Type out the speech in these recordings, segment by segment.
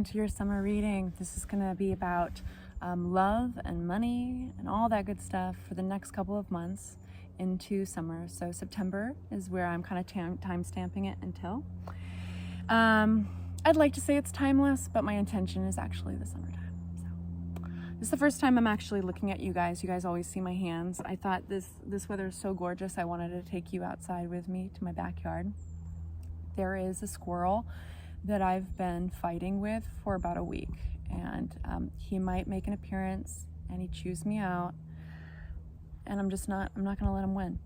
to your summer reading. This is going to be about love and money and all that good stuff for the next couple of months into summer. So September is where I'm kind of time stamping it until. I'd like to say it's timeless, but my intention is actually the summertime. So this is the first time I'm actually looking at you guys. You guys always see my hands. I thought this weather is so gorgeous. I wanted to take you outside with me to my backyard. There is a squirrel that I've been fighting with for about a week, and he might make an appearance and he chews me out, and I'm not gonna let him win.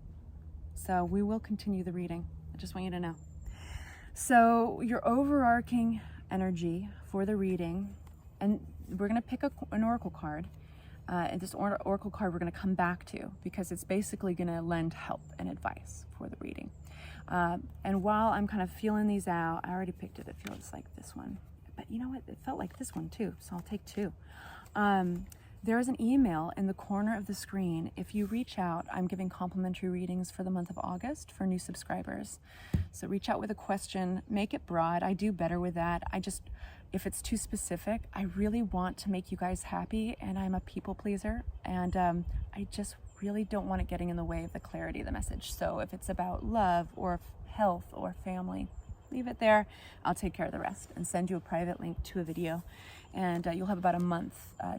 So we will continue the reading. I just want you to know. So your overarching energy for the reading, and we're gonna pick an oracle card, and this oracle card we're gonna come back to because it's basically gonna lend help and advice for the reading. And while I'm kind of feeling these out, I already picked it. It feels like this one, but you know what? It felt like this one too, so I'll take two. There is an email in the corner of the screen. If you reach out, I'm giving complimentary readings for the month of August for new subscribers. So reach out with a question, make it broad. I do better with that. If it's too specific, I really want to make you guys happy, and I'm a people pleaser, and I just really don't want it getting in the way of the clarity of the message. So if it's about love or health or family, leave it there. I'll take care of the rest and send you a private link to a video, and you'll have about a month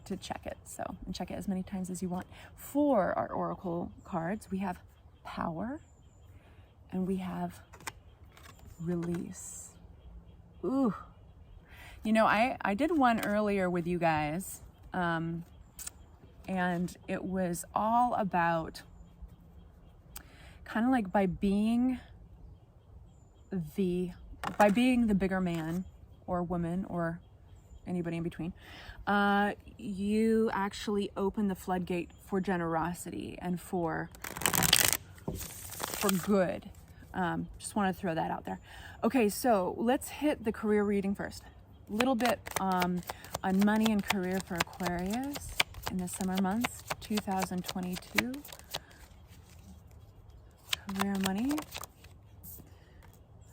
to check it. So, and check it as many times as you want. For our oracle cards, we have power and we have release. Ooh. You know, I did one earlier with you guys, and it was all about kind of like by being the bigger man or woman or anybody in between, you actually open the floodgate for generosity and for good. Just want to throw that out there. Okay, so let's hit the career reading first. A little bit on money and career for Aquarius in the summer months, 2022. Career money.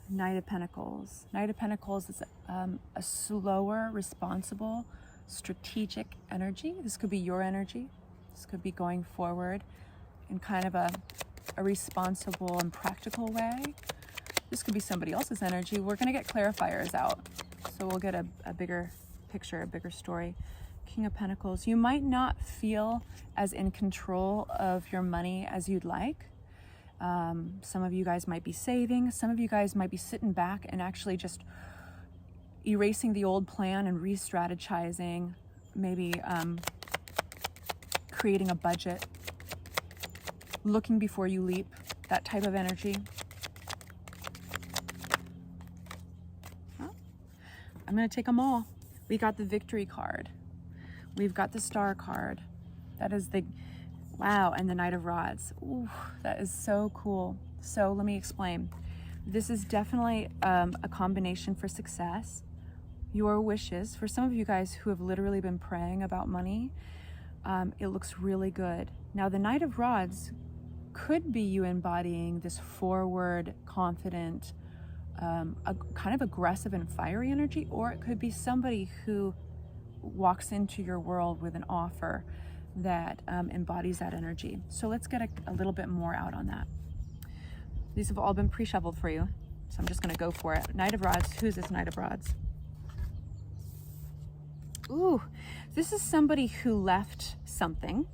Knight of Pentacles. Knight of Pentacles is a slower, responsible, strategic energy. This could be your energy. This could be going forward in kind of a responsible and practical way. This could be somebody else's energy. We're going to get clarifiers out, so we'll get a bigger picture, a bigger story. King of Pentacles. You might not feel as in control of your money as you'd like. Some of you guys might be saving. Some of you guys might be sitting back and actually just erasing the old plan and re-strategizing, maybe creating a budget, looking before you leap, that type of energy. I'm going to take them all. We got the Victory card. We've got the Star card. That is the, wow, and the Knight of Rods. Ooh, that is so cool. So let me explain. This is definitely a combination for success. Your wishes, for some of you guys who have literally been praying about money, it looks really good. Now the Knight of Rods could be you embodying this forward, confident, a kind of aggressive and fiery energy, or it could be somebody who walks into your world with an offer that embodies that energy. So let's get a little bit more out on that. These have all been pre-shuffled for you, so I'm just going to go for it. Knight of Rods. Who's this Knight of Rods? Ooh, this is somebody who left something.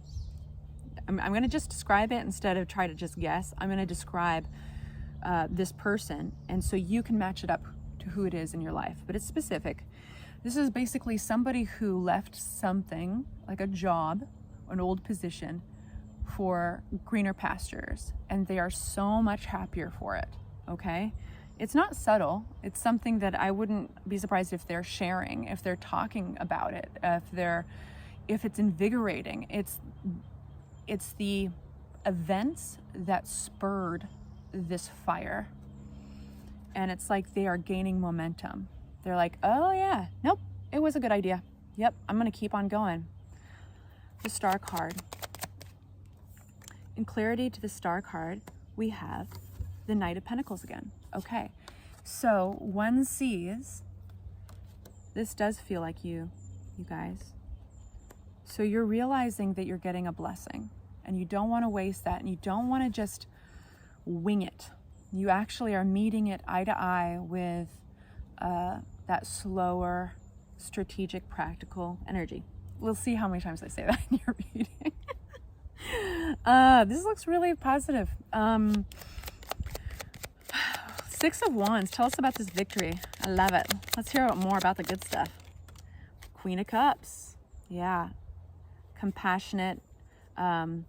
I'm going to just describe it instead of try to just guess. I'm going to describe this person, and so you can match it up to who it is in your life, but it's specific. This is basically somebody who left something like a job, an old position, for greener pastures, and they are so much happier for it. Okay, it's not subtle. It's something that I wouldn't be surprised if they're sharing, if they're talking about it, if it's invigorating. It's the events that spurred this fire, and it's like they are gaining momentum. They're like, oh yeah, nope, it was a good idea. Yep, I'm gonna keep on going. The Star card. In clarity to the Star card, we have the Knight of Pentacles again. Okay, so one sees This does feel like you guys. So you're realizing that you're getting a blessing, and you don't want to waste that, and you don't want to just wing it. You actually are meeting it eye to eye with that slower, strategic, practical energy. We'll see how many times I say that in your reading. This looks really positive. Six of Wands. Tell us about this victory. I love it. Let's hear more about the good stuff. Queen of Cups. Yeah. Compassionate. Queen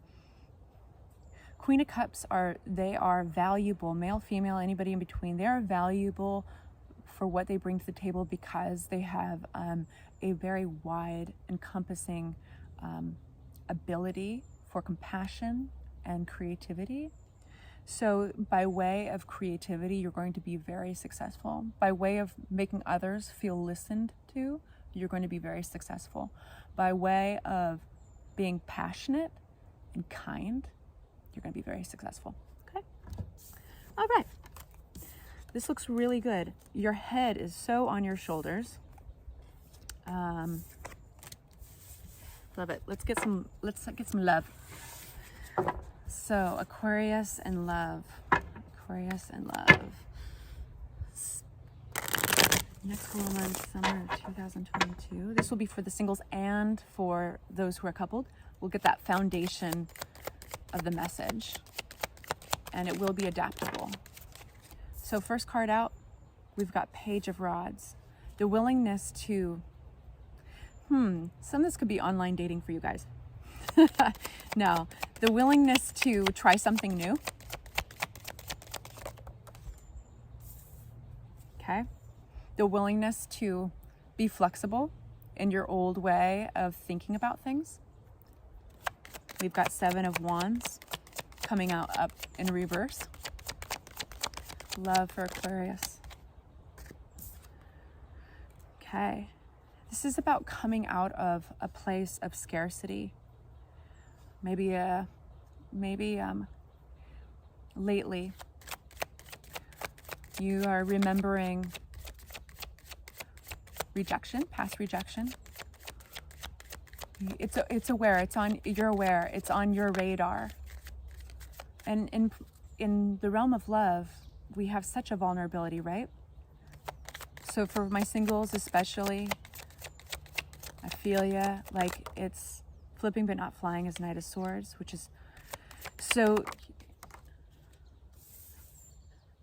of Cups are valuable. Male, female, anybody in between. They are valuable for what they bring to the table because they have a very wide, encompassing ability for compassion and creativity. So by way of creativity, you're going to be very successful. By way of making others feel listened to, you're going to be very successful. By way of being passionate and kind, you're going to be very successful. Okay? All right. This looks really good. Your head is so on your shoulders. Love it. Let's get some love. So Aquarius and love. Aquarius and love. Next month, summer of 2022. This will be for the singles and for those who are coupled. We'll get that foundation of the message, and it will be adaptable. So first card out, we've got Page of Rods. The willingness to, some of this could be online dating for you guys. No, the willingness to try something new. Okay. The willingness to be flexible in your old way of thinking about things. We've got Seven of Wands coming out up in reverse. Love for Aquarius. Okay. This is about coming out of a place of scarcity. Maybe lately you are remembering rejection, past rejection. You're aware, it's on your radar. And in the realm of love, we have such a vulnerability, right? So for my singles especially, I feel ya, like it's flipping but not flying as Knight of Swords, which is so,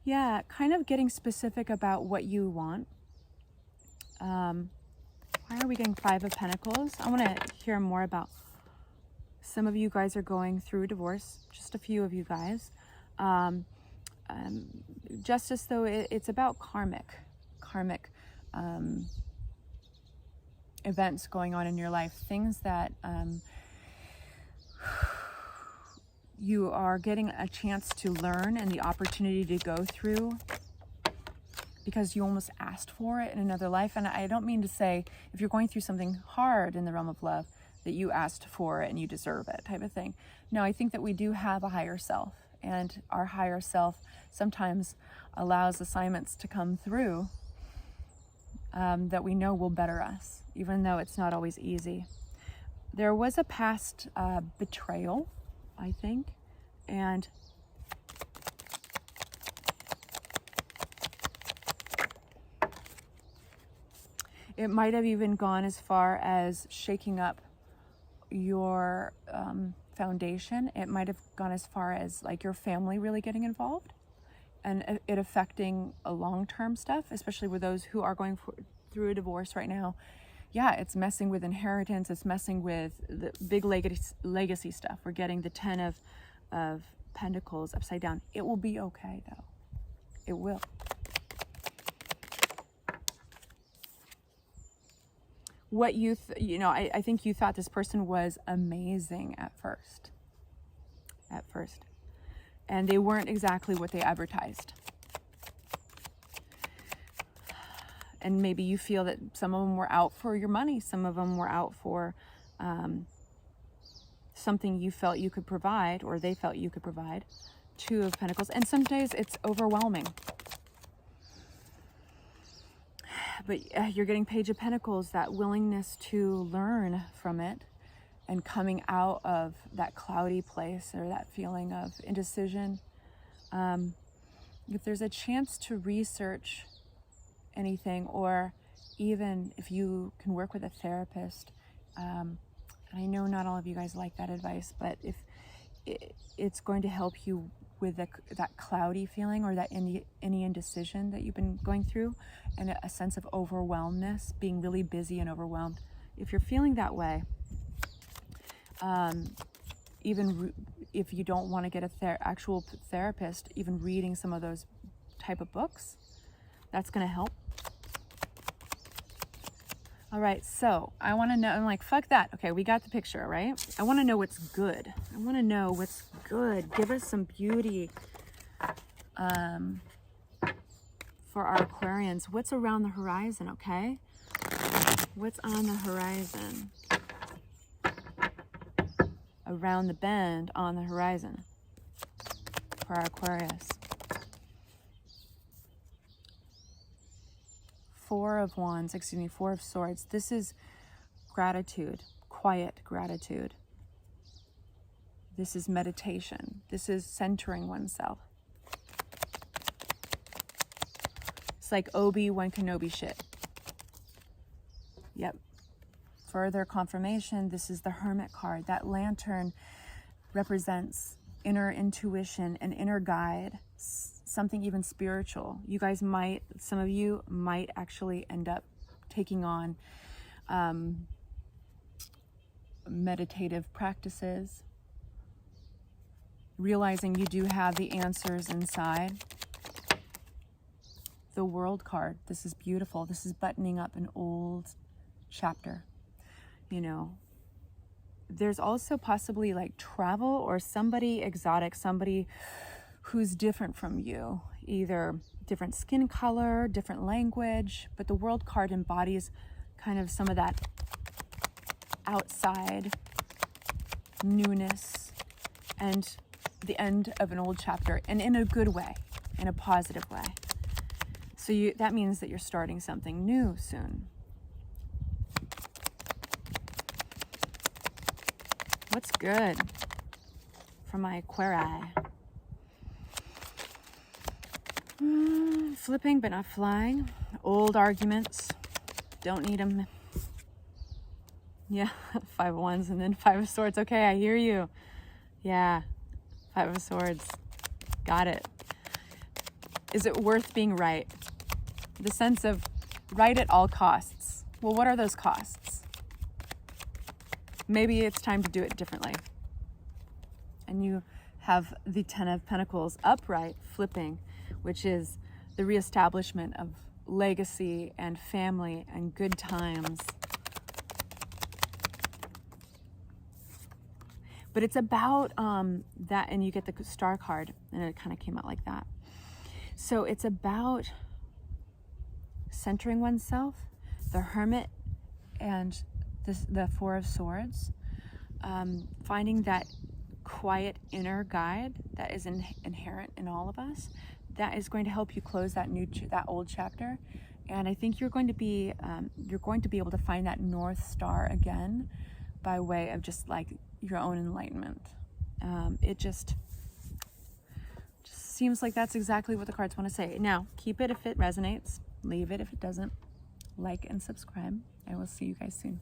yeah, kind of getting specific about what you want. Why are we getting Five of Pentacles? I want to hear more about, some of you guys are going through a divorce, just a few of you guys. Justice, though, it's about karmic events going on in your life, things that you are getting a chance to learn and the opportunity to go through because you almost asked for it in another life. And I don't mean to say if you're going through something hard in the realm of love that you asked for it and you deserve it type of thing. No, I think that we do have a higher self, and our higher self sometimes allows assignments to come through that we know will better us, even though it's not always easy. There was a past betrayal, I think, and it might have even gone as far as shaking up your foundation. It might have gone as far as like your family really getting involved and it affecting a long-term stuff, especially with those who are going through a divorce right now. Yeah, it's messing with inheritance. It's messing with the big legacy stuff. We're getting the 10 of Pentacles upside down. It will be okay, though. It will. What you, I think you thought this person was amazing at first. And they weren't exactly what they advertised. And maybe you feel that some of them were out for your money. Some of them were out for something you felt you could provide, or they felt you could provide. Two of Pentacles. And some days it's overwhelming. But you're getting Page of Pentacles, that willingness to learn from it and coming out of that cloudy place or that feeling of indecision. If there's a chance to research anything, or even if you can work with a therapist, and I know not all of you guys like that advice, but if it's going to help you with that cloudy feeling or that any indecision that you've been going through, and a sense of overwhelmness, being really busy and overwhelmed. If you're feeling that way, even if you don't want to get actual therapist, even reading some of those type of books, that's going to help. All right, so I want to know, I'm like, fuck that. Okay, we got the picture, right? I want to know what's good. I want to know what's good. Give us some beauty for our Aquarians. What's around the horizon, okay? What's on the horizon? Around the bend on the horizon for our Aquarius. Four of Wands, excuse me, Four of Swords. This is gratitude, quiet gratitude. This is meditation. This is centering oneself. It's like Obi-Wan Kenobi shit. Yep. Further confirmation, this is the Hermit card. That lantern represents inner intuition, an inner guide, something even spiritual. You guys might, some of you might actually end up taking on meditative practices, realizing you do have the answers inside. The World card, this is beautiful. This is buttoning up an old chapter. You know, there's also possibly like travel or somebody exotic, somebody who's different from you, either different skin color, different language, but the World card embodies kind of some of that outside newness and the end of an old chapter, and in a good way, in a positive way. So that means that you're starting something new soon. What's good for my Aquarii? Flipping but not flying. Old arguments. Don't need them. Yeah, Five of Wands and then Five of Swords. Okay, I hear you. Yeah, Five of Swords. Got it. Is it worth being right? The sense of right at all costs. Well, what are those costs? Maybe it's time to do it differently. And you have the Ten of Pentacles upright, flipping, which is the reestablishment of legacy and family and good times. But it's about that, and you get the Star card, and it kind of came out like that. So it's about centering oneself, the Hermit, and the Four of Swords, finding that quiet inner guide that is inherent in all of us, that is going to help you close that old chapter. And I think you're going to be able to find that North Star again by way of just like your own enlightenment. It just seems like that's exactly what the cards want to say. Now, keep it if it resonates, leave it if it doesn't. Like and subscribe. I will see you guys soon.